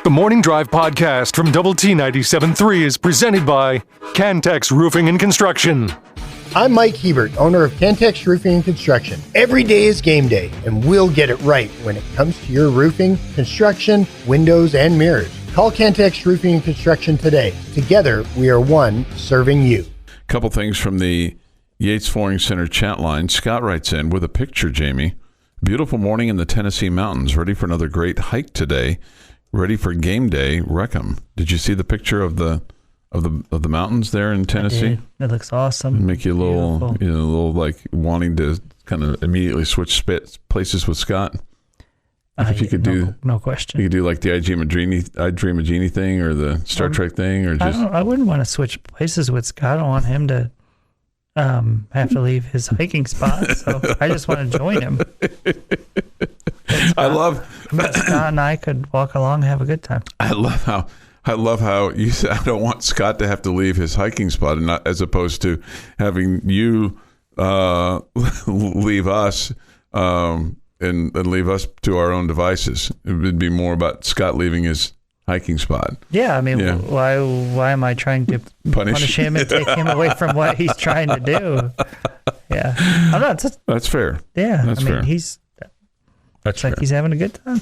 The Morning Drive podcast from Double T 97.3 is presented by Cantex Roofing and Construction. I'm Mike Hebert, owner of Cantex Roofing and Construction. Every day is game day, and we'll get it right when it comes to your roofing, construction, windows, and mirrors. Call Cantex Roofing and Construction today. Together, we are one serving you. Couple things from the Yates Flooring Center chat line. Scott writes in with a picture, Jamie. Beautiful morning in the Tennessee mountains. Ready for another great hike today. Ready for game day, Wreckham. Did you see the picture of the mountains there in Tennessee? It looks awesome. Make you a little like wanting to kind of immediately switch places with Scott. If you could do no question. You could do like the I Dream a Genie thing or the Star Trek thing, or just. I wouldn't want to switch places with Scott. I don't want him to have to leave his hiking spot. So I just want to join him. But Scott and I could walk along and have a good time. I love how you said I don't want Scott to have to leave his hiking spot, and not as opposed to having you leave us and leave us to our own devices. It would be more about Scott leaving his hiking spot. Yeah, I mean, why am I trying to punish him and take him away from what he's trying to do? Yeah, I'm not. That's fair. Yeah, that's fair. That's like he's having a good time.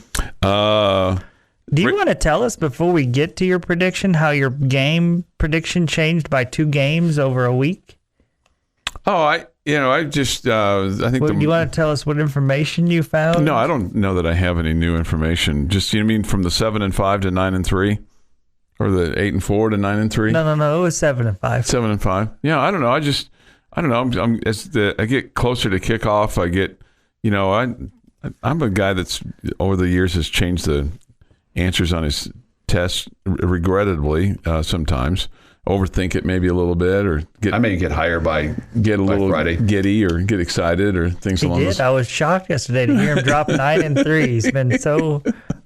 Do you want to tell us before we get to your prediction how your game prediction changed by 2 games over a week? Oh, I think. Do you want to tell us what information you found? No, I don't know that I have any new information. Just you mean from the 7-5 to 9-3, or the 8-4 to 9-3? No. It was 7-5. 7-5. Yeah, I don't know. I don't know. I'm as I get closer to kickoff, I get. I'm a guy that's over the years has changed the answers on his tests, regrettably, sometimes. Overthink it maybe a little bit, or I may get higher by little Friday. Giddy or get excited or things along those. I was shocked yesterday to hear him drop 9-3. He's been so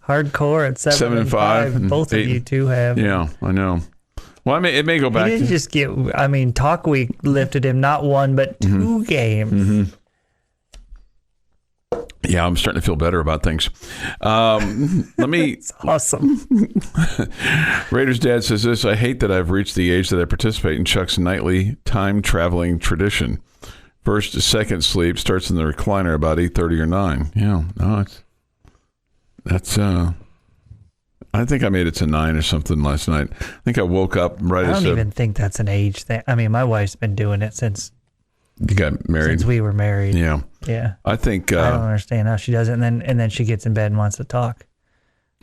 hardcore at 7-5. Both of you two have. Yeah, I know. Well, it may go back. He didn't just get. I mean, Talk Week lifted him not 1 but 2 games. Mm-hmm. Yeah, I'm starting to feel better about things. Let me. It's awesome. Raiders dad says this: I hate that I've reached the age that I participate in Chuck's nightly time traveling tradition. First to second sleep starts in the recliner about 8:30 or 9. Yeah, no, that's. I think I made it to 9 or something last night. I think I woke up right as. I don't even think that's an age thing. I mean, my wife's been doing it since. You got married. Since we were married. Yeah. Yeah. I think. I don't understand how she does it, and then she gets in bed and wants to talk.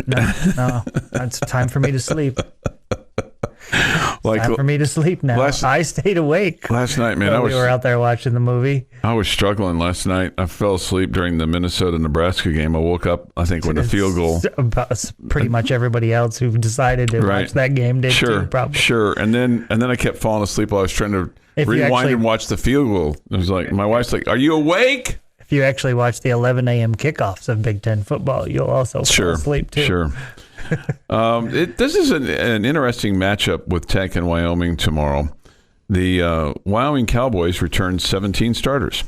No, it's time for me to sleep. Time for me to sleep now. I stayed awake last night, man. We were out there watching the movie. I was struggling last night. I fell asleep during the Minnesota-Nebraska game. I woke up, I think, when the field goal. Pretty much everybody else who decided to watch that game did too, probably. Sure. And then I kept falling asleep while I was trying to rewind and watch the field goal. It was like, my wife's like, "Are you awake?" If you actually watch the 11 a.m. kickoffs of Big Ten football, you'll also fall asleep too. Sure. This is an interesting matchup with Tech and Wyoming tomorrow. The Wyoming Cowboys returned 17 starters,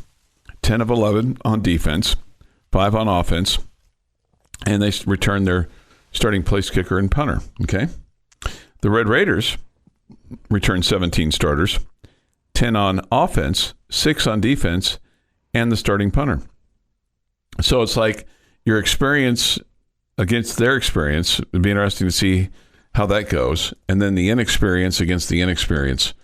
10 of 11 on defense, 5 on offense, and they returned their starting place kicker and punter. Okay. The Red Raiders returned 17 starters, 10 on offense, 6 on defense, and the starting punter. So it's like your experience against their experience. It'd be interesting to see how that goes. And then the inexperience against the inexperience.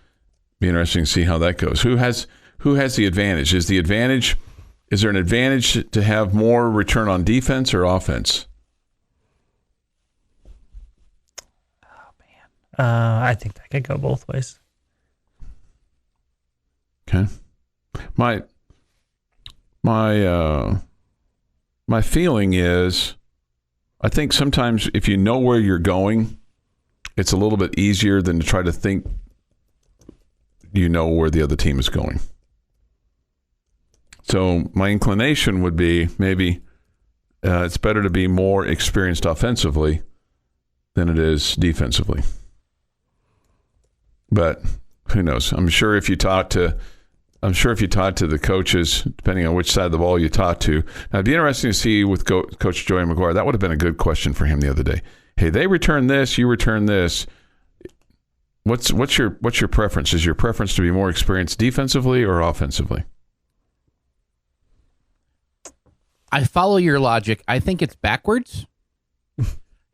Be interesting to see how that goes. Who has the advantage? Is there an advantage to have more return on defense or offense? Oh man. I think that could go both ways. Okay. My feeling is, I think sometimes if you know where you're going, it's a little bit easier than to try to think you know where the other team is going. So my inclination would be maybe it's better to be more experienced offensively than it is defensively. But who knows? I'm sure if you talk to I'm sure if you talk to the coaches, depending on which side of the ball you talk to, now it'd be interesting to see with Coach Joey McGuire. That would have been a good question for him the other day. Hey, they return this, you return this. What's your preference? Is your preference to be more experienced defensively or offensively? I follow your logic. I think it's backwards,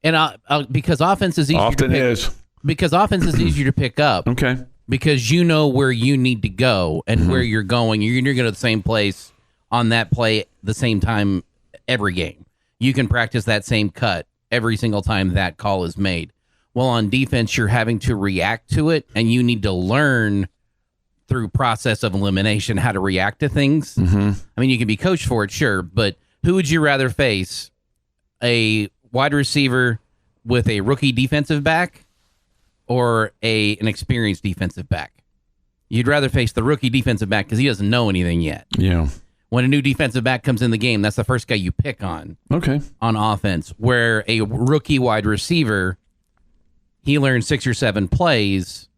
and because offense is easier. Often is. Because offense is easier to pick up. Okay. Because you know where you need to go and where you're going. You're going to go to the same place on that play the same time every game. You can practice that same cut every single time that call is made. Well, on defense, you're having to react to it, and you need to learn through process of elimination how to react to things. I mean, you can be coached for it, sure, but who would you rather face? A wide receiver with a rookie defensive back or an experienced defensive back? You'd rather face the rookie defensive back because he doesn't know anything yet. Yeah. When a new defensive back comes in the game, that's the first guy you pick on. Okay. On offense, where a rookie wide receiver, he learns 6 or 7 plays.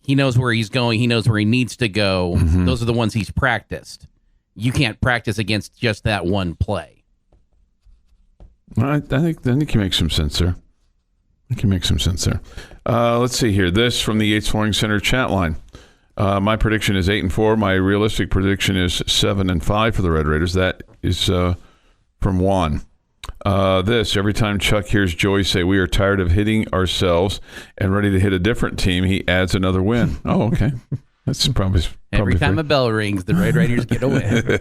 He knows where he's going. He knows where he needs to go. Those are the ones he's practiced. You can't practice against just that one play. I think you make some sense there. Let's see here. This from the Yates Flooring Center chat line. My prediction is 8-4. My realistic prediction is 7-5 for the Red Raiders. That is from Juan. Every time Chuck hears Joey say we are tired of hitting ourselves and ready to hit a different team, he adds another win. Oh, okay. That's probably every time a bell rings, the Red Raiders get a win.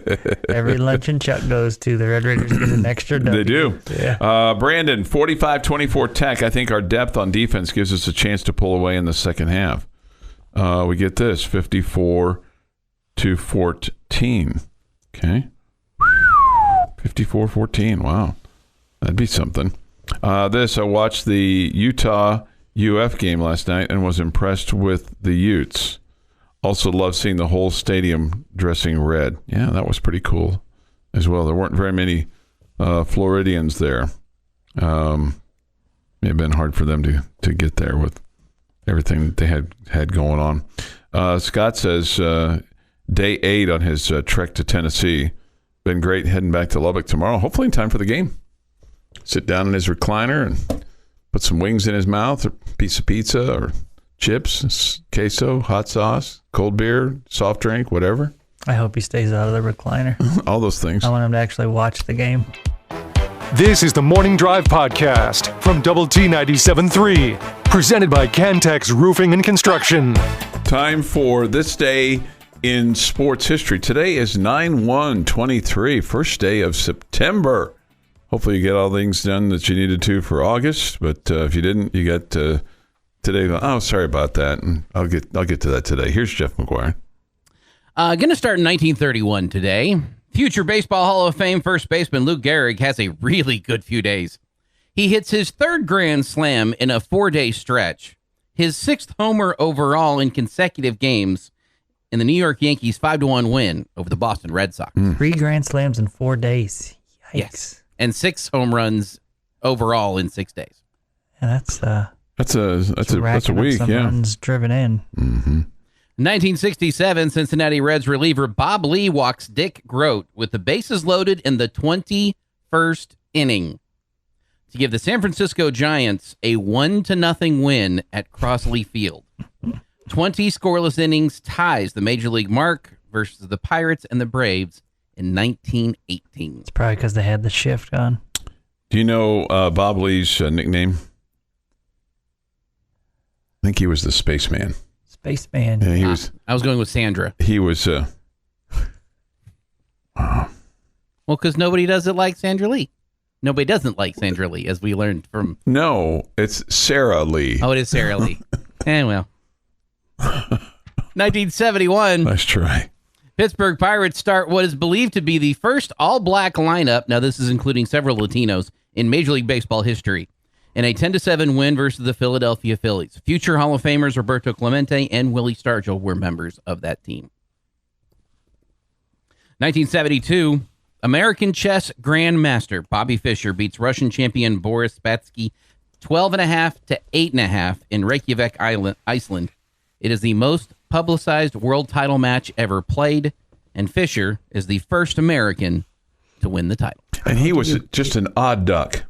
Every luncheon Chuck goes to, the Red Raiders get an extra W. They do. Yeah. Brandon, 45-24 Tech. I think our depth on defense gives us a chance to pull away in the second half. We get this, 54-14. Okay. 54-14. Wow. That'd be something. I watched the Utah UF game last night and was impressed with the Utes. Also love seeing the whole stadium dressing red. Yeah, that was pretty cool as well. There weren't very many Floridians there. It may have been hard for them to get there with everything that they had going on. Scott says day 8 on his trek to Tennessee. Been great heading back to Lubbock tomorrow, hopefully in time for the game. Sit down in his recliner and put some wings in his mouth, or a piece of pizza, or chips, queso, hot sauce, cold beer, soft drink, whatever. I hope he stays out of the recliner. All those things. I want him to actually watch the game. This is the Morning Drive Podcast from Double T 97.3, presented by Cantex Roofing and Construction. Time for this day in sports history. Today is 9/1/23, first day of September. Hopefully you get all things done that you needed to for August, but if you didn't, you got today. Oh, sorry about that. And I'll get to that today. Here's Jeff McGuire. Going to start in 1931 today. Future Baseball Hall of Fame first baseman Lou Gehrig has a really good few days. He hits his 3rd grand slam in a 4-day stretch, his 6th homer overall in consecutive games in the New York Yankees' 5-1 win over the Boston Red Sox. 3 grand slams in 4 days. Yikes. Yes. And 6 home runs overall in 6 days. Yeah, that's a week. Some runs driven in. Mm-hmm. 1967, Cincinnati Reds reliever Bob Lee walks Dick Groat with the bases loaded in the 21st inning to give the San Francisco Giants a 1-0 win at Crossley Field. 20 scoreless innings ties the Major League mark versus the Pirates and the Braves in 1918. It's probably because they had the shift on. Do you know Bob Lee's nickname? I think he was the Spaceman. Spaceman. Yeah, he was. I was going with Sandra. He was. Well, because nobody does it like Sandra Lee. Nobody doesn't like Sandra Lee, as we learned from. No, it's Sarah Lee. Oh, it is Sarah Lee. Well. 1971. Nice try. Pittsburgh Pirates start what is believed to be the first all-black lineup. Now, this is including several Latinos in Major League Baseball history. In a 10-7 win versus the Philadelphia Phillies. Future Hall of Famers Roberto Clemente and Willie Stargell were members of that team. 1972, American chess grandmaster Bobby Fischer beats Russian champion Boris Spassky 12.5 to 8.5 in Reykjavik, Iceland. It is the most publicized world title match ever played, and Fisher is the first American to win the title. And he was just an odd duck.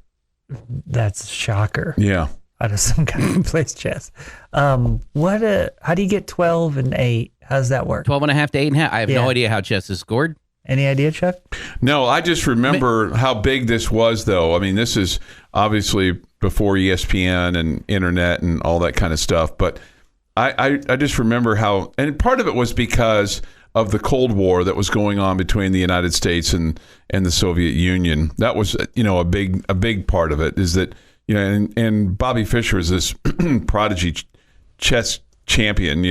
That's a shocker. Yeah. Out of some guy who plays chess. How do you get 12 and 8? How does that work? 12.5 to 8.5. I have no idea how chess is scored. Any idea, Chuck? No, I just remember how big this was, though. I mean, this is obviously before ESPN and internet and all that kind of stuff. But I just remember how, and part of it was because of the Cold War that was going on between the United States and the Soviet Union. That was, a big part of it. Is that and Bobby Fischer is this prodigy chess champion.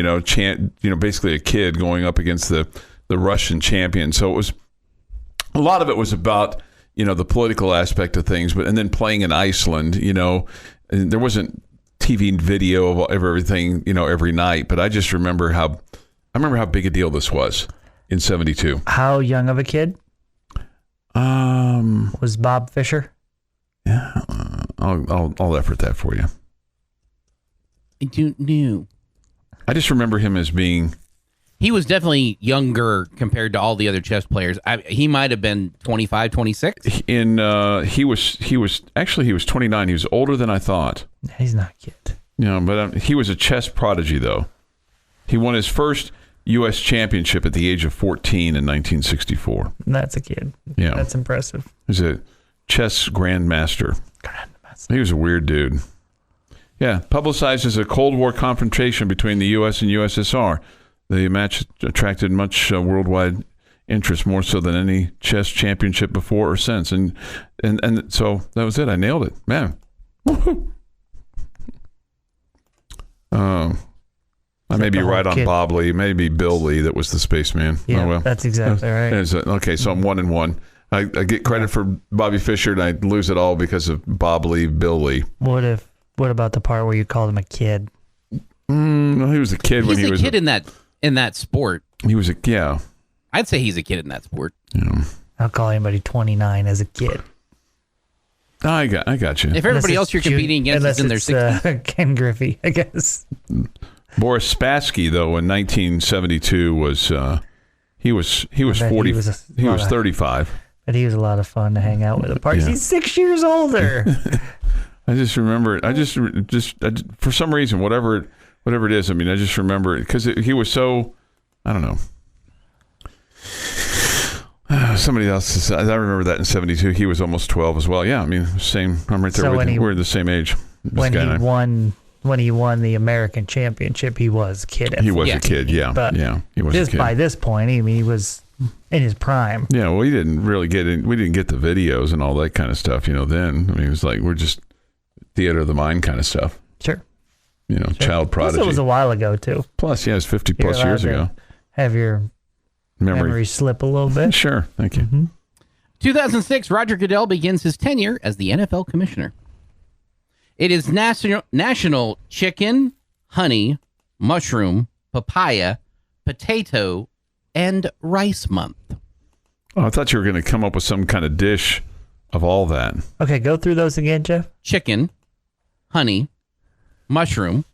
Basically a kid going up against the Russian champion. So it was a lot of it was about the political aspect of things, and then playing in Iceland. And there wasn't TV video of everything every night, but I just remember how big a deal this was in '72. How young of a kid was Bob Fischer? Yeah, I'll effort that for you. I don't know. I just remember him as being. He was definitely younger compared to all the other chess players. He might have been 25, 26. He was 29. He was older than I thought. He's not a kid. But he was a chess prodigy, though. He won his first U.S. championship at the age of 14 in 1964. That's a kid. Yeah. That's impressive. He's a chess grandmaster. He was a weird dude. Yeah, publicized as a Cold War confrontation between the U.S. and USSR. The match attracted much worldwide interest, more so than any chess championship before or since. And so that was it. I nailed it. Man. I may be right on Bob Lee. Maybe Bill Lee that was the spaceman. Yeah, well. That's exactly right. Okay, so I'm 1-1. I get credit for Bobby Fischer, and I lose it all because of Bob Lee, Bill Lee. What about the part where you called him a kid? He was a kid when he was a kid in that sport. He was yeah. I'd say he's a kid in that sport. Yeah. I'll call anybody 29 as a kid. I got you. If everybody else you're competing against is in their 60s. Ken Griffey, I guess. Boris Spassky, though, in 1972 was he was 40. He was 35. But he was a lot of fun to hang out with. Yeah. He's 6 years older. I just remember. I just for some reason, whatever it is. I mean, I just remember it because he was so. I don't know. Somebody else. I remember that in '72. He was almost 12 as well. Yeah, I mean, same. I'm right there with him. We're the same age. When he won the American championship, he was a kid. He was a kid. Yeah, but he was a kid. By this point, he was in his prime. Yeah, well, we didn't really get in. We didn't get the videos and all that kind of stuff. Then I mean, it was like we're just theater of the mind kind of stuff. Sure. Child prodigy. Plus, it was a while ago too. Plus, yeah, it was 50 plus years ago. Have your memory slip a little bit. Sure, thank you. Mm-hmm. 2006, Roger Goodell begins his tenure as the NFL commissioner. It is National Chicken, Honey, Mushroom, Papaya, Potato, and Rice Month. Oh, I thought you were going to come up with some kind of dish of all that. Okay, go through those again, Jeff. Chicken, honey, mushroom,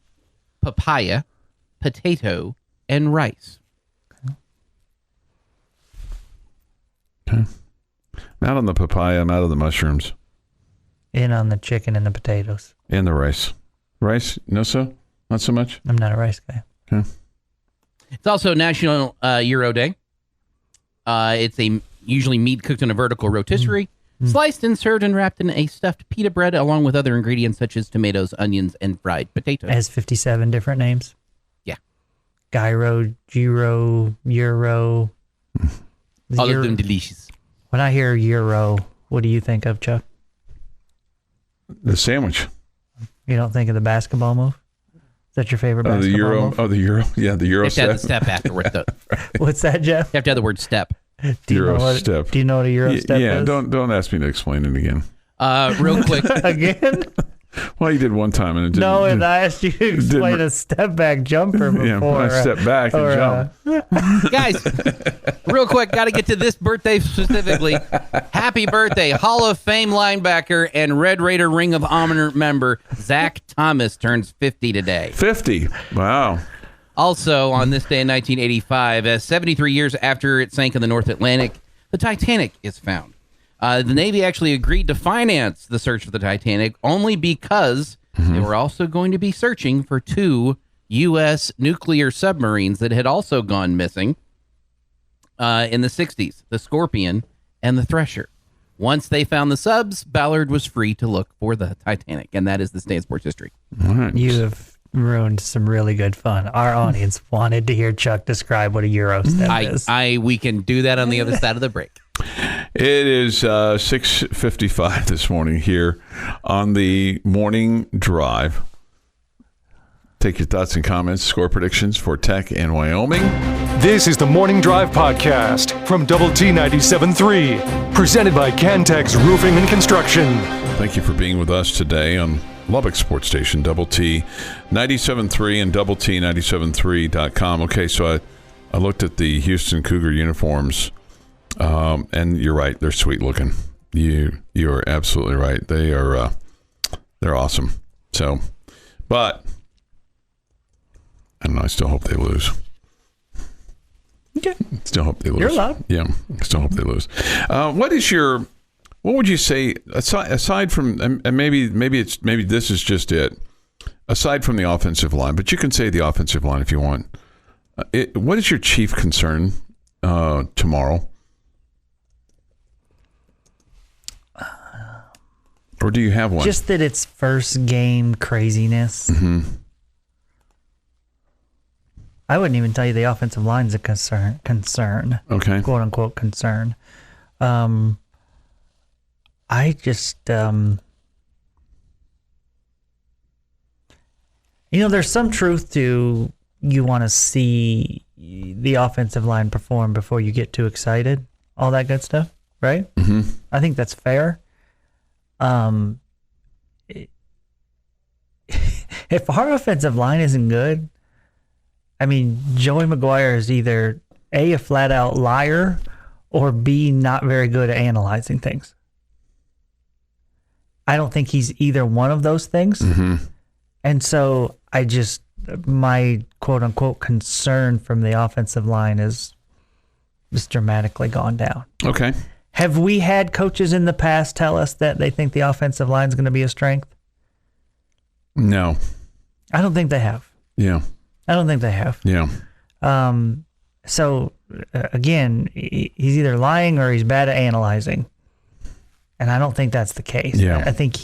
papaya, potato, and rice. Okay. I'm out on the papaya. I'm out of the mushrooms. In on the chicken and the potatoes. And the rice. Rice? No, so? Not so much? I'm not a rice guy. Okay. It's also National Gyro Day. It's usually meat cooked in a vertical rotisserie, sliced and served and wrapped in a stuffed pita bread, along with other ingredients such as tomatoes, onions, and fried potatoes. It has 57 different names. Yeah. Gyro, Euro. All of them delicious. When I hear Euro, what do you think of, Chuck? The sandwich. You don't think of the basketball move? Is that your favorite basketball move? Oh, the Euro. Yeah, the Euro step. You have to have the step afterward, though. Right. What's that, Jeff? You have to have the word step. Do you know what a Euro step is? Yeah, don't ask me to explain it again. Real quick. Again? Well, you did one time and it didn't. No, and I asked you to explain a step back jumper before. Yeah, when I step back and jump. Guys, real quick, got to get to this birthday specifically. Happy birthday, Hall of Fame linebacker and Red Raider Ring of Honor member Zach Thomas turns 50 today. 50. Wow. Also, on this day in 1985, 73 years after it sank in the North Atlantic, the Titanic is found. The Navy actually agreed to finance the search for the Titanic only because they were also going to be searching for 2 U.S. nuclear submarines that had also gone missing in the 60s, the Scorpion and the Thresher. Once they found the subs, Ballard was free to look for the Titanic, and that is this day in sports history. All right. You have ruined some really good fun. Our audience wanted to hear Chuck describe what a Euro step is. We can do that on the other side of the break. It is 6:55 this morning here on the morning drive. Take your thoughts and comments, score predictions for Tech and Wyoming. This is the Morning Drive Podcast from Double T 97.3, presented by Cantex Roofing and Construction. Thank you for being with us today on Lubbock Sports Station, Double T 97.3 and Double T 97.3.com. Okay, so I looked at the Houston Cougar uniforms, and you're right, they're sweet looking. You are absolutely right. They're awesome. So, but I don't know. I still hope they lose. Okay. Still hope they lose. You're allowed. Yeah, I still hope they lose. What would you say aside from, and maybe this is just it, aside from the offensive line, but you can say the offensive line if you want. What is your chief concern tomorrow? Or do you have one? Just that it's first game craziness. Mm-hmm. I wouldn't even tell you the offensive line's a concern. Okay. Quote unquote concern. I just, there's some truth to you want to see the offensive line perform before you get too excited, all that good stuff, right? Mm-hmm. I think that's fair. If our offensive line isn't good, I mean, Joey McGuire is either A, a flat-out liar, or B, not very good at analyzing things. I don't think he's either one of those things. Mm-hmm. And so my quote-unquote concern from the offensive line is just dramatically gone down. Okay. Have we had coaches in the past tell us that they think the offensive line is going to be a strength? No. I don't think they have. Yeah. I don't think they have. Yeah. So, again, he's either lying or he's bad at analyzing. And I don't think that's the case. Yeah. I think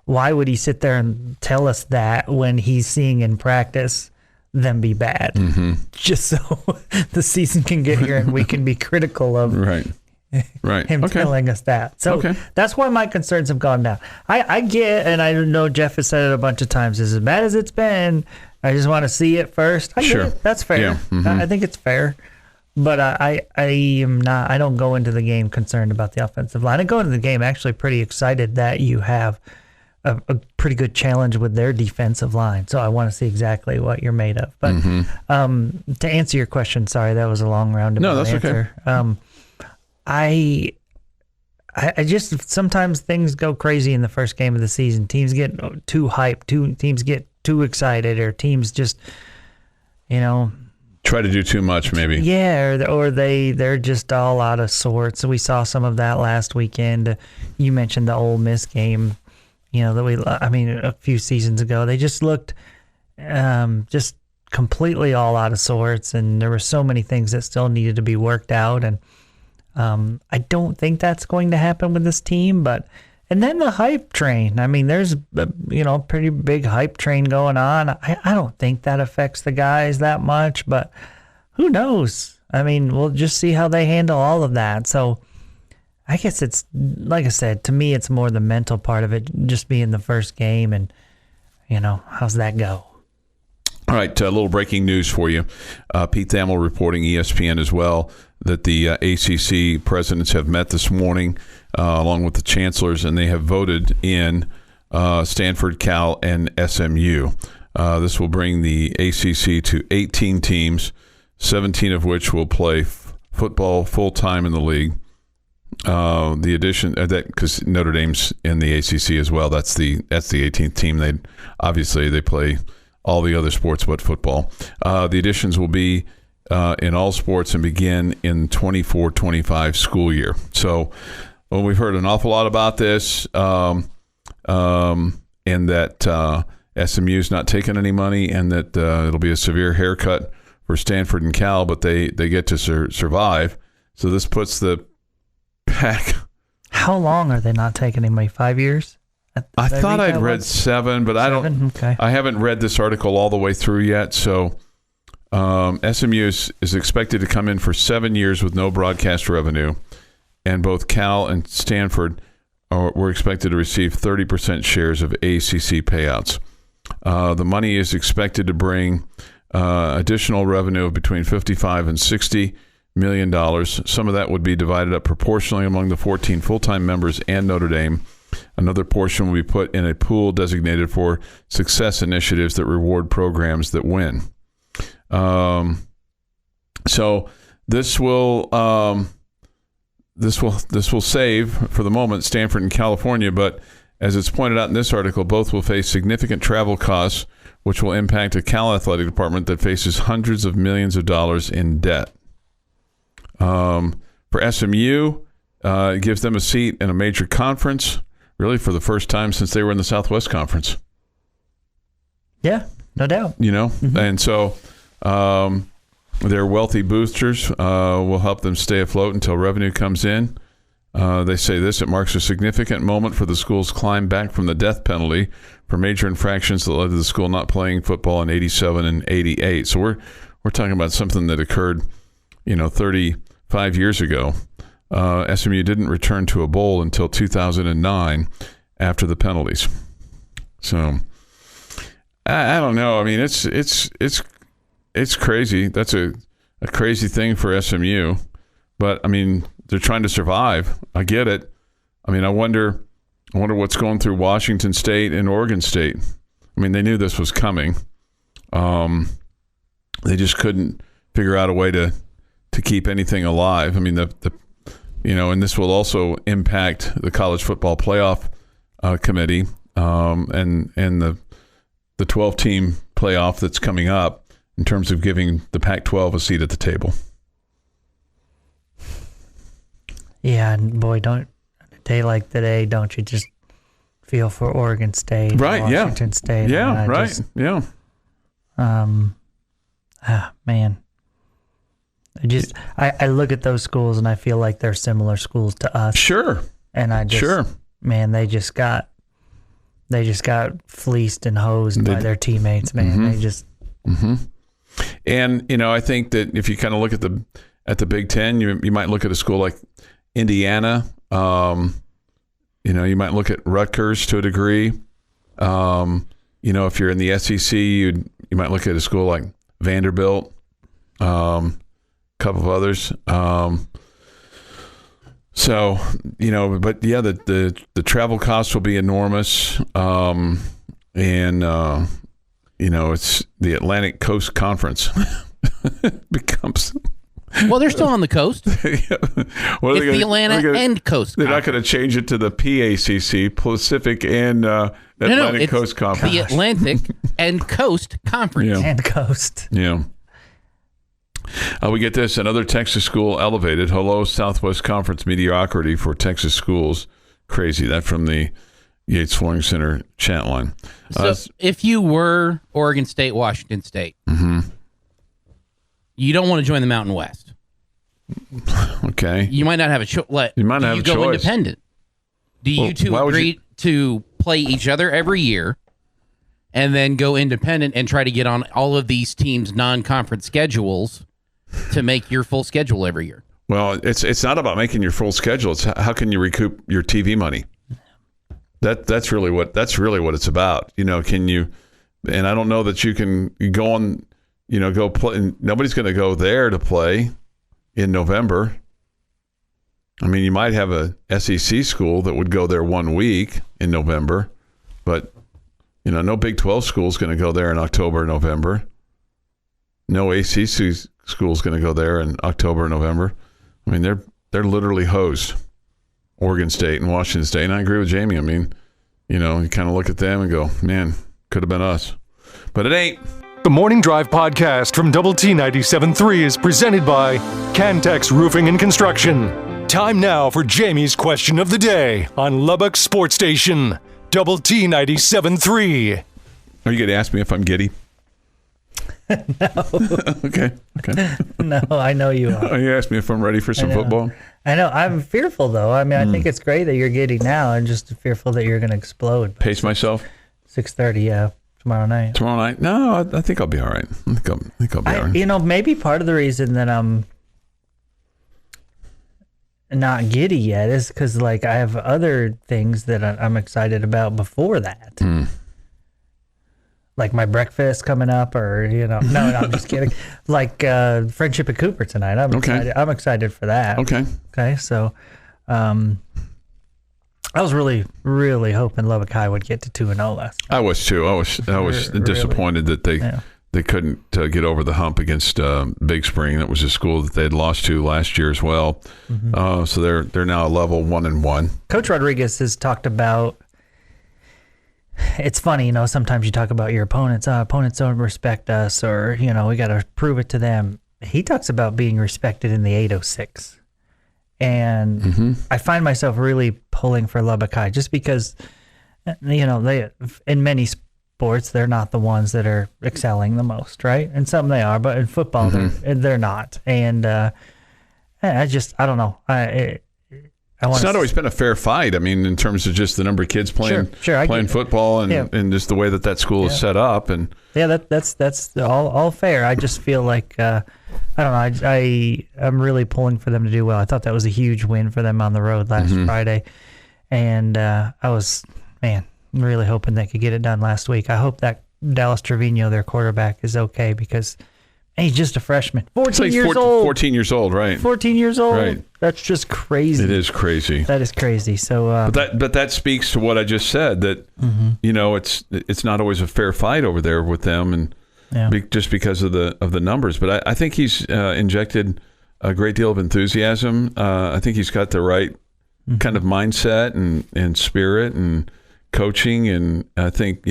why would he sit there and tell us that when he's seeing in practice them be bad? Mm-hmm. Just so the season can get here and we can be critical of Right. him Okay. telling us that. So that's why my concerns have gone down. I get, and I know Jeff has said it a bunch of times, as bad as it's been, I just want to see it first. I get it. That's fair. Yeah. Mm-hmm. I think it's fair. But I am not. I don't go into the game concerned about the offensive line. I go into the game actually pretty excited that you have a pretty good challenge with their defensive line. So I want to see exactly what you're made of. But to answer your question, sorry, that was a long roundabout answer. Okay. I just sometimes things go crazy in the first game of the season. Teams get too hyped. Teams get too excited, or teams just, try to do too much, maybe. Yeah, or they're just all out of sorts. We saw some of that last weekend. You mentioned the Ole Miss game, a few seasons ago. They just looked just completely all out of sorts, and there were so many things that still needed to be worked out. And I don't think that's going to happen with this team, and then the hype train. I mean, there's a pretty big hype train going on. I don't think that affects the guys that much, but who knows? I mean, we'll just see how they handle all of that. So I guess it's, like I said, to me, it's more the mental part of it, just being the first game, and how's that go? All right, a little breaking news for you. Pete Thamel reporting, ESPN as well, that the ACC presidents have met this morning along with the chancellors, and they have voted in Stanford, Cal, and SMU. This will bring the ACC to 18 teams, 17 of which will play football full-time in the league. The addition because Notre Dame's in the ACC as well. That's the 18th team. They play all the other sports but football. The additions will be in all sports and begin in 24-25 school year. So we've heard an awful lot about this, and that SMU's not taking any money, and that it'll be a severe haircut for Stanford and Cal, but they get to survive. So this puts the Pac. How long are they not taking any money? 5 years? I thought I'd read 7, but I don't. Okay. I haven't read this article all the way through yet. So SMU is expected to come in for 7 years with no broadcast revenue, and both Cal and Stanford were expected to receive 30% shares of ACC payouts. The money is expected to bring additional revenue of between $55 and $60 million. Some of that would be divided up proportionally among the 14 full-time members and Notre Dame. Another portion will be put in a pool designated for success initiatives that reward programs that win. So this will save, for the moment, Stanford and California, but as it's pointed out in this article, both will face significant travel costs, which will impact a Cal athletic department that faces hundreds of millions of dollars in debt. For SMU, it gives them a seat in a major conference, really for the first time since they were in the Southwest Conference. Yeah, no doubt. And so their wealthy boosters will help them stay afloat until revenue comes in. They say it marks a significant moment for the school's climb back from the death penalty for major infractions that led to the school not playing football in 87 and 88. So we're talking about something that occurred, 35 years ago. SMU didn't return to a bowl until 2009 after the penalties. So I don't know. I mean, it's crazy. That's a crazy thing for SMU, but I mean, they're trying to survive. I get it. I mean, I wonder what's going through Washington State and Oregon State. I mean, they knew this was coming. They just couldn't figure out a way to keep anything alive. I mean, and this will also impact the college football playoff committee and the 12-team playoff that's coming up in terms of giving the Pac-12 a seat at the table. Yeah, and boy, a day like today, don't you just feel for Oregon State, right? Washington State? Yeah, right. Yeah. Man, I look at those schools and I feel like they're similar schools to us. Sure. And man, they just got fleeced and hosed by their teammates. Man, mm-hmm. they just. Mm-hmm. And I think that if you kind of look at the Big Ten, you might look at a school like Indiana. You might look at Rutgers to a degree. If you're in the SEC, you might look at a school like Vanderbilt, a couple of others. But yeah, the travel costs will be enormous. It's the Atlantic Coast Conference becomes. Well, they're still on the coast. Yeah. It's the Atlantic and Coast. They're not going to change it to the PACC, Pacific and Atlantic Coast Conference. The Atlantic and Coast Conference. Yeah. And Coast. Yeah. We get this. Another Texas school elevated. Hello, Southwest Conference mediocrity for Texas schools. Crazy. That from the Yates Flooring Center chat line. So if you were Oregon State, Washington State, mm-hmm. you don't want to join the Mountain West. Okay. You might not have a choice. You might not have a choice. Do you go independent? Do you two agree to play each other every year and then go independent and try to get on all of these teams' non-conference schedules to make your full schedule every year? Well, it's not about making your full schedule. It's how can you recoup your TV money? That's really what it's about. Can you? And I don't know that you can go on. Go play. Nobody's going to go there to play in November. I mean, you might have a SEC school that would go there 1 week in November, but no Big 12 school is going to go there in October, November. No ACC school is going to go there in October, November. I mean, they're literally hosed. Oregon State and Washington State. And I agree with Jamie. I mean, you kind of look at them and go, man, could have been us. But it ain't. The Morning Drive podcast from Double T 97.3 is presented by Cantex Roofing and Construction. Time now for Jamie's question of the day on Lubbock Sports Station, Double T 97.3. Are you going to ask me if I'm giddy? No. Okay. No, I know you are. Oh, you asked me if I'm ready for some football? I know. I'm fearful, though. I mean, I think it's great that you're getting now. I'm just fearful that you're going to explode. Pace myself? 6:30, yeah, tomorrow night. Tomorrow night? No, I think I'll be all right. I think I'll be all right. You know, maybe part of the reason that I'm not giddy yet is because, like, I have other things that I'm excited about before that. Like my breakfast coming up, or no, I'm just kidding. Like Friendship at Cooper tonight. I'm excited for that. Okay. So, I was really, really hoping Lubbock High would get to 2-0 last night. I was too. I was disappointed that they couldn't get over the hump against Big Spring. That was a school that they had lost to last year as well. So they're now a level 1-1. Coach Rodriguez has talked about. It's funny, sometimes you talk about your opponents. Opponents don't respect us, or, we got to prove it to them. He talks about being respected in the 806. And I find myself really pulling for Lubbock High just because, they in many sports, they're not the ones that are excelling the most, right? And some they are, but in football, they're not. And I don't know. It's not always been a fair fight. I mean, in terms of just the number of kids playing football and just the way that school is set up. And that's all fair. I just feel like I don't know. I'm really pulling for them to do well. I thought that was a huge win for them on the road last Friday, and I was really hoping they could get it done last week. I hope that Dallas Trevino, their quarterback, is okay because. He's just a freshman. 14 years old. 14 years old, right. 14 years old. Right. That's just crazy. It is crazy. That is crazy. So, but that speaks to what I just said, that, it's not always a fair fight over there with them, and just because of the numbers. But I think he's injected a great deal of enthusiasm. I think he's got the right kind of mindset and spirit and coaching, and I think,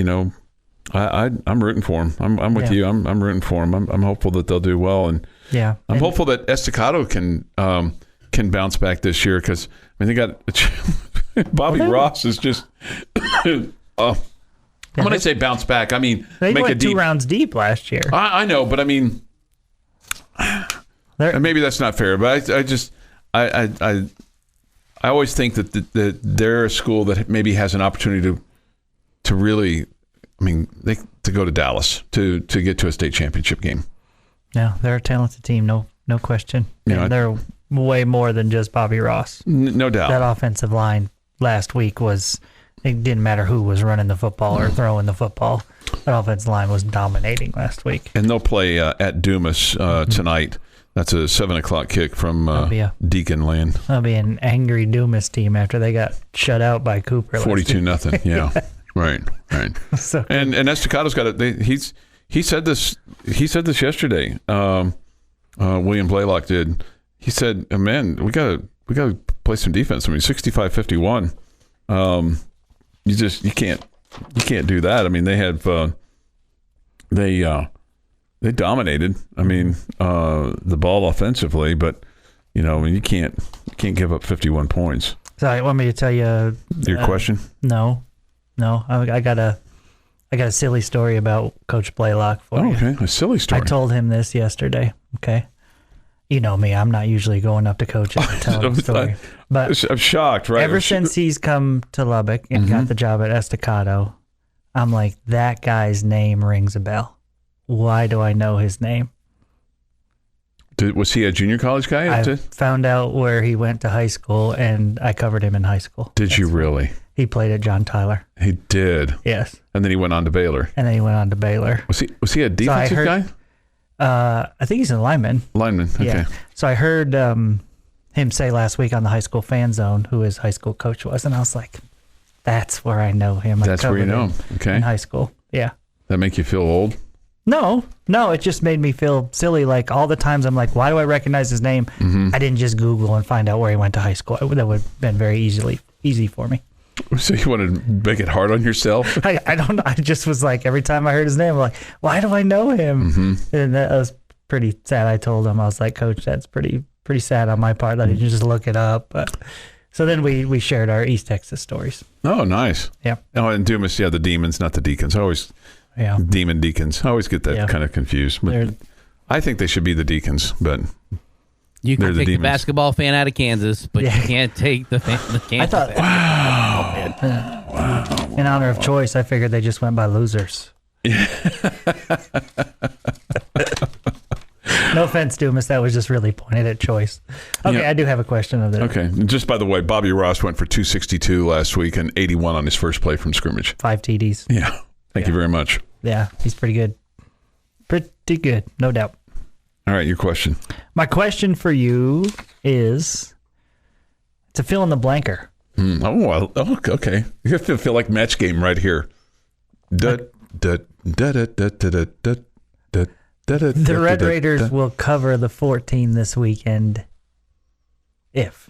I'm rooting for him. I'm with you. I'm rooting for him. I'm hopeful that they'll do well, and I'm hopeful that Estacado can bounce back this year because they got Bobby Ross is just. When I say bounce back, I mean they make went 2 rounds deep last year. I know, but I mean, maybe that's not fair. But I always think that they're a school that maybe has an opportunity to really. To go to Dallas to get to a state championship game. Yeah, they're a talented team, no question. They're way more than just Bobby Ross. No doubt. That offensive line last week it didn't matter who was running the football or throwing the football. That offensive line was dominating last week. And they'll play at Dumas tonight. That's a 7:00 kick from Deacon Land. That'll be an angry Dumas team after they got shut out by Cooper. 42-0. Yeah. Right. So and Estacado's got it. He said this yesterday. William Blaylock did. He said, "Man, we got to play some defense. 65-51. You can't do that. They dominated. The ball offensively, but you can't give up 51 points." So you want me to tell you your question? No. I got a silly story about Coach Blaylock for you. Okay, a silly story. I told him this yesterday. Okay, you know me; I'm not usually going up to coaches and telling the story. But I'm shocked, right? Ever since he's come to Lubbock and got the job at Estacado, I'm like, that guy's name rings a bell. Why do I know his name? Was he a junior college guy? I found out where he went to high school, and I covered him in high school. Did you really? He played at John Tyler. He did. Yes. And then he went on to Baylor. Was he a defensive guy? I think he's a lineman. Okay. Yeah. So I heard him say last week on the High School Fan Zone who his high school coach was, and I was like, that's where I know him. That's where you know him. Okay. In high school. Yeah. That make you feel old? No, it just made me feel silly. Like all the times I'm like, why do I recognize his name? I didn't just Google and find out where he went to high school. That would have been very easy for me. So you want to make it hard on yourself? I don't know. I just was like, every time I heard his name, I'm like, why do I know him? Mm-hmm. And that was pretty sad. I told him, I was like, Coach, that's pretty sad on my part that I didn't just look it up. But so then we shared our East Texas stories. Oh, nice. Yeah. Oh, and Dumas, the demons, not the deacons. Demon deacons. I always get that kind of confused. But I think they should be the deacons, but you can take the demons. Basketball fan out of Kansas, but you can't take the Kansas fan. Wow. In honor of choice, I figured they just went by losers. No offense, Dumas. That was just really pointed at choice. Okay, I do have a question of that. Okay. And just by the way, Bobby Ross went for 262 last week and 81 on his first play from scrimmage. 5 TDs. Yeah. Thank you very much. Yeah, he's pretty good. Pretty good, no doubt. All right, your question. My question for you is, it's a fill in the blanker. Okay. You feel like match game right here. The Red Raiders will cover the 14 this weekend if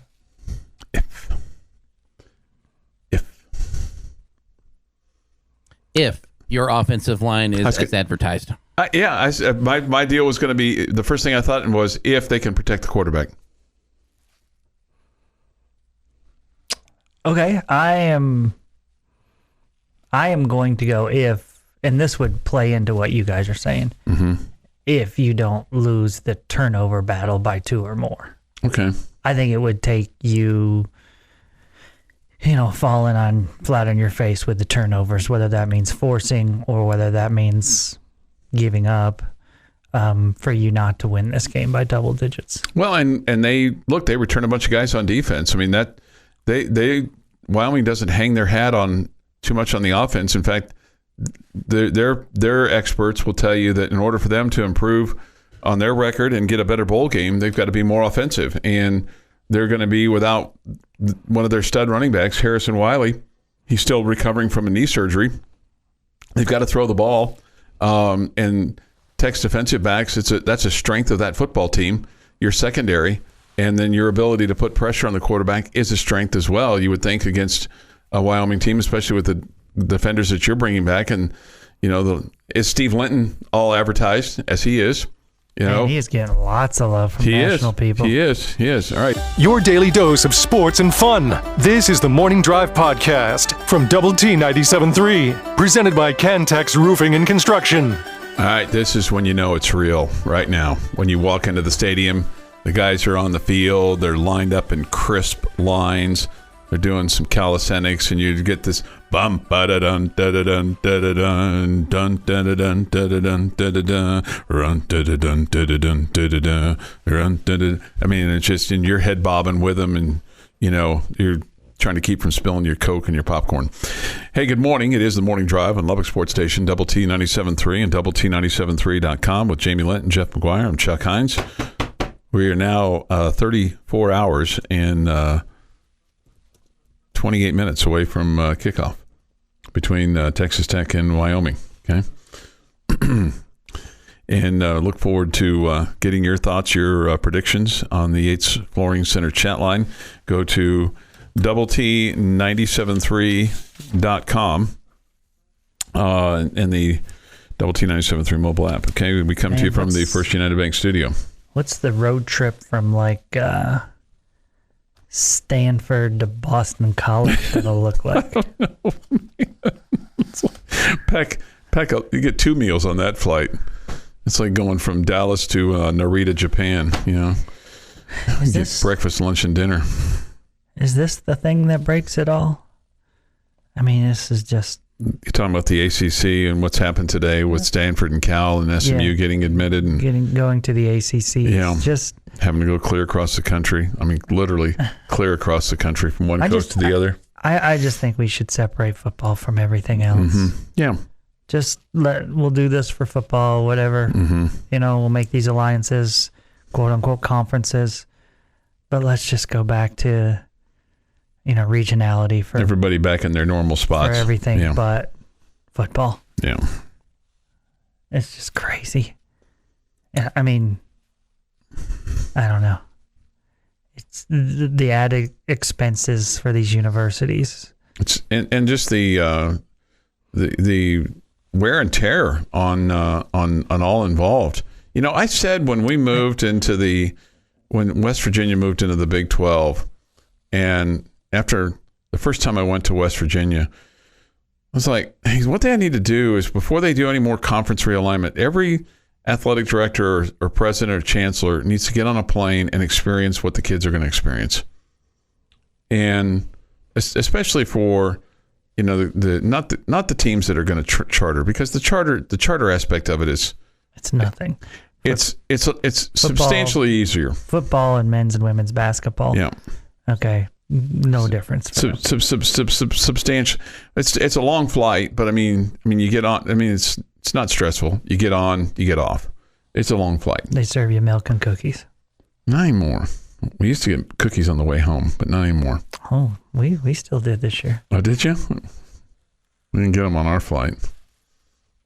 your offensive line is as advertised. My deal was going to be, the first thing I thought was if they can protect the quarterback. Okay, I am going to go if, and this would play into what you guys are saying, if you don't lose the turnover battle by 2 or more. Okay. I think it would take you, falling flat on your face with the turnovers, whether that means forcing or whether that means giving up, for you not to win this game by double digits. Well, and they return a bunch of guys on defense. I mean, that Wyoming doesn't hang their hat on too much on the offense. In fact, their experts will tell you that in order for them to improve on their record and get a better bowl game, they've got to be more offensive. And they're going to be without one of their stud running backs, Harrison Wiley. He's still recovering from a knee surgery. They've got to throw the ball. And Tech's defensive backs, that's a strength of that football team. Your secondary, and then your ability to put pressure on the quarterback is a strength as well, you would think, against a Wyoming team, especially with the defenders that you're bringing back. And, is Steve Linton all advertised as he is? And he is getting lots of love from national people. He is. All right. Your daily dose of sports and fun. This is the Morning Drive Podcast from Double T 97.3, presented by Cantex Roofing and Construction. All right, this is when you know it's real right now. When you walk into the stadium, the guys are on the field, they're lined up in crisp lines, they're doing some calisthenics, and you get this bum ba da dun da da dun da da dun dun da da dun da da dun da da dun run da da dun da da dun da da dun run da da. I mean, it's just in your head bobbing with them, and you're trying to keep from spilling your Coke and your popcorn. Hey, good morning. It is the Morning Drive on Lubbock Sports Station, Double T 97.3 and Double T 97.3.com with Jamie Lent and Jeff McGuire. I'm Chuck Heinz. We are now 34 hours and 28 minutes away from kickoff between Texas Tech and Wyoming. Okay. And look forward to getting your thoughts, your predictions on the Yates Flooring Center chat line. Go to doublet973.com and the Double T 97.3 mobile app. Okay, we come to you from the First United Bank studio. What's the road trip from Stanford to Boston College going to look like? Peck, you get 2 meals on that flight. It's like going from Dallas to Narita, Japan. Get breakfast, lunch, and dinner. Is this the thing that breaks it all? I mean, this is just... You're talking about the ACC and what's happened today with Stanford and Cal and SMU getting admitted. And going to the ACC. Yeah. Just having to go clear across the country. I mean, literally clear across the country from one coast to the other. I just think we should separate football from everything else. Mm-hmm. Yeah. Just we'll do this for football, whatever. Mm-hmm. We'll make these alliances, quote unquote conferences. But let's just go back to... regionality for everybody back in their normal spots for everything but football. Yeah. It's just crazy. I mean, I don't know. It's the added expenses for these universities. It's and just the wear and tear on all involved. You know, I said when West Virginia moved into the Big 12, and after the first time I went to West Virginia, I was like, hey, what they need to do is before they do any more conference realignment, every athletic director or president or chancellor needs to get on a plane and experience what the kids are going to experience. And especially for, you know, the not the teams that are going to charter, because the charter aspect of it is it's nothing. It's substantially easier. Football and men's and women's basketball. Yeah. Okay. No difference. Substantial. It's a long flight, but I mean you get on. I mean it's not stressful. You get on, you get off. It's a long flight. They serve you milk and cookies. Not anymore. We used to get cookies on the way home, but not anymore. Oh, we still did this year. Oh, did you? We didn't get them on our flight.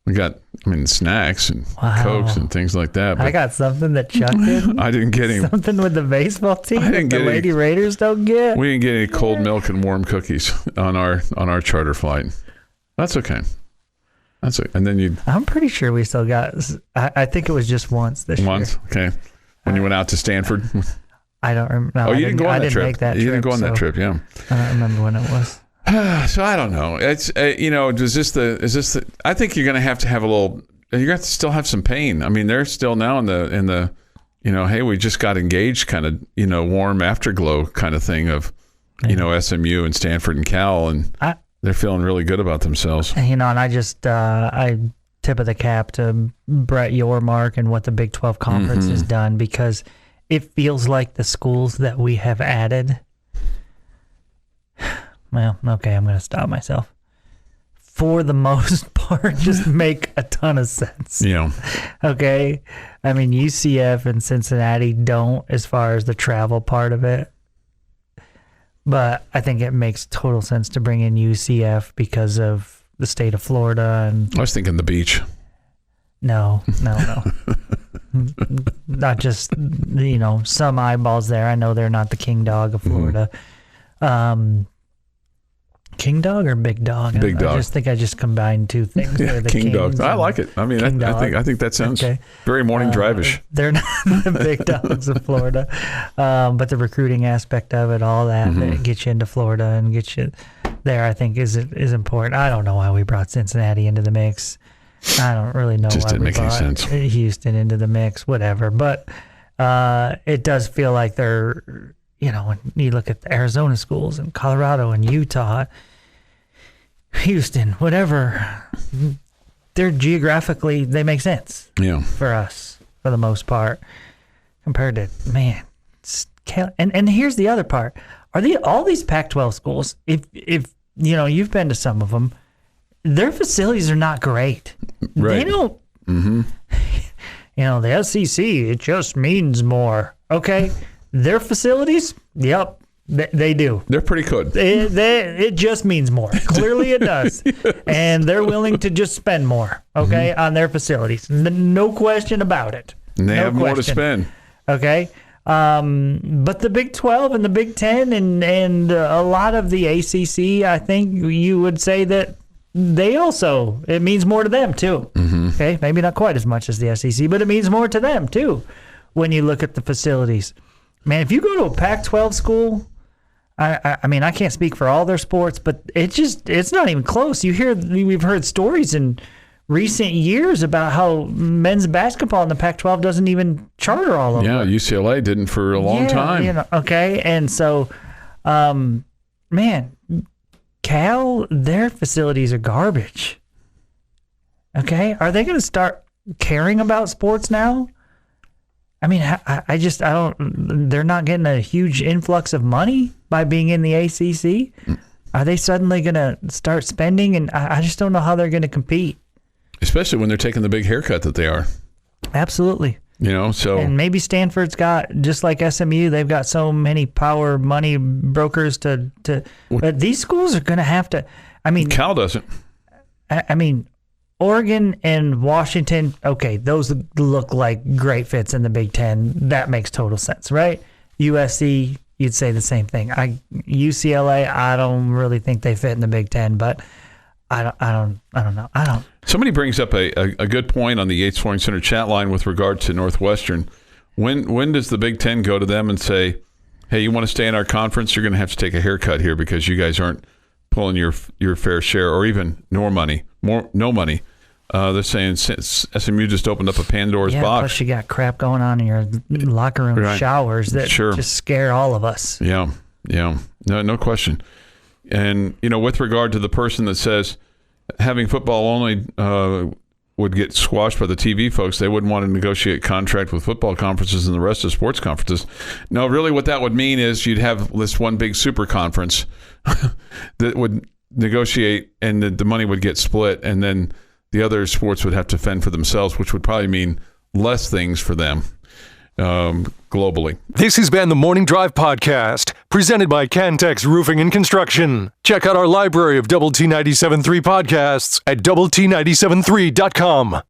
We got, snacks and Cokes and things like that. I got something that Chuck did. I didn't get any. Something with the baseball team that the Lady Raiders don't get. We didn't get any cold milk and warm cookies on our charter flight. That's okay. That's it. And then I'm pretty sure we still got. I think it was just once this year. Once, okay. When you went out to Stanford. I don't remember. No, you didn't go on that trip. Make that you didn't go on that trip. Yeah. I don't remember when it was. So I don't know. It's is this the? I think you're going to have a little. You're going to still have some pain. I mean, they're still now in the, hey, we just got engaged kind of, warm afterglow kind of thing of, SMU and Stanford and Cal, and they're feeling really good about themselves. And I just I tip of the cap to Brett Yormark and what the Big 12 Conference has done, because it feels like the schools that we have added. Well, okay, I'm going to stop myself. For the most part, just make a ton of sense. Yeah. Okay? I mean, UCF and Cincinnati don't as far as the travel part of it. But I think it makes total sense to bring in UCF because of the state of Florida. And I was thinking the beach. No. Not just, some eyeballs there. I know they're not the king dog of Florida. King dog or big dog? Big dog. I just think I just combined two things. Yeah, the king dog. I like it. I mean, I think that sounds very morning drive-ish. They're not the big dogs of Florida, but the recruiting aspect of it, all that gets you into Florida and gets you there, I think is important. I don't know why we brought Cincinnati into the mix. I don't really know just why didn't we make any brought sense. Houston into the mix, whatever. But it does feel like they're, when you look at the Arizona schools and Colorado and Utah, Houston, whatever, they're geographically, they make sense for us for the most part compared to, and here's the other part. Are all these Pac-12 schools, if you've been to some of them, their facilities are not great. Right. They don't, the SEC, it just means more. Okay. Their facilities, yep, they do. They're pretty good. It just means more. Clearly it does. Yes. And they're willing to just spend more, on their facilities. No question about it. And they have more to spend. Okay. But the Big 12 and the Big 10 and a lot of the ACC, I think you would say that it means more to them too. Okay. Maybe not quite as much as the SEC, but it means more to them too when you look at the facilities. Man, if you go to a Pac-12 school, I can't speak for all their sports, but it's not even close. We've heard stories in recent years about how men's basketball in the Pac-12 doesn't even charter all of them. Yeah, UCLA didn't for a long time. Okay, and so, Cal, their facilities are garbage. Okay, are they going to start caring about sports now? I mean, I don't. They're not getting a huge influx of money by being in the ACC. Are they suddenly going to start spending? And I just don't know how they're going to compete. Especially when they're taking the big haircut that they are. Absolutely. And maybe Stanford's got, just like SMU, they've got so many power money brokers but these schools are going to have to. I mean, Cal doesn't. Oregon and Washington, okay, those look like great fits in the Big Ten. That makes total sense, right? USC, you'd say the same thing. UCLA, I don't really think they fit in the Big Ten, but I don't know. Somebody brings up a good point on the Yates Flooring Center chat line with regard to Northwestern. When does the Big Ten go to them and say, hey, you want to stay in our conference? You're going to have to take a haircut here because you guys aren't pulling your fair share, or even no money. They're saying SMU just opened up a Pandora's box. Plus you got crap going on in your locker room showers that just scare all of us. Yeah. No question. And, with regard to the person that says having football only would get squashed by the TV folks, they wouldn't want to negotiate contract with football conferences and the rest of sports conferences. No, really what that would mean is you'd have this one big super conference that would negotiate, and the money would get split, and then the other sports would have to fend for themselves, which would probably mean less things for them globally. This has been the Morning Drive Podcast, presented by Cantex Roofing and Construction. Check out our library of Double T 97.3 podcasts at doublet97.3.com.